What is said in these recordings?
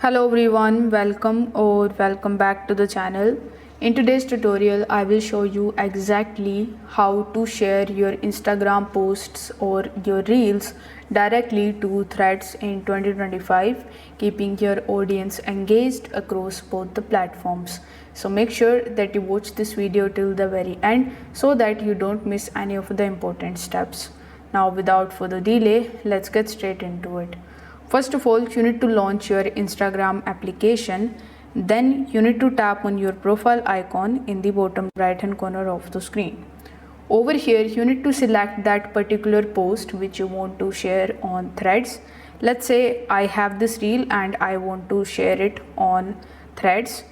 Hello everyone, welcome back to the channel. In today's tutorial, I will show you exactly how to share your Instagram posts or your reels directly to threads in 2025, keeping your audience engaged across both the platforms. So make sure that you watch this video till the very end so that you don't miss any of the important steps. Now without further delay, let's get straight into it. First of all, you need to launch your Instagram application. Then you need to tap on your profile icon in the bottom right hand corner of the screen. Over here, you need to select that particular post which you want to share on threads. Let's say I have this reel and I want to share it on threads.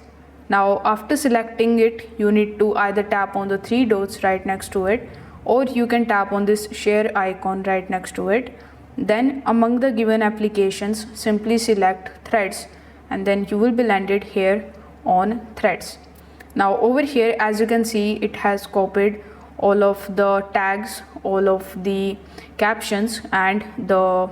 Now after selecting it, you need to either tap on the three dots right next to it, or you can tap on this share icon right next to it. Then among the given applications, simply select threads and then you will be landed here on threads. Now over here, as you can see, it has copied all of the tags, all of the captions and the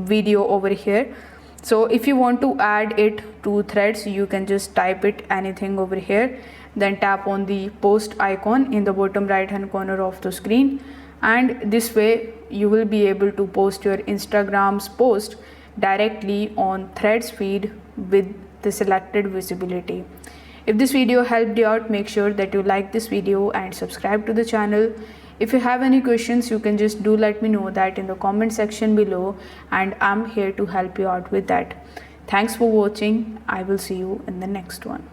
video over here. So if you want to add it to threads, you can just type it anything over here, then tap on the post icon in the bottom right hand corner of the screen, and this way you will be able to post your Instagram's post directly on threads feed with the selected visibility. If this video helped you out, make sure that you like this video and subscribe to the channel. If you have any questions, you can just do let me know that in the comment section below, and I'm here to help you out with that. Thanks for watching. I will see you in the next one.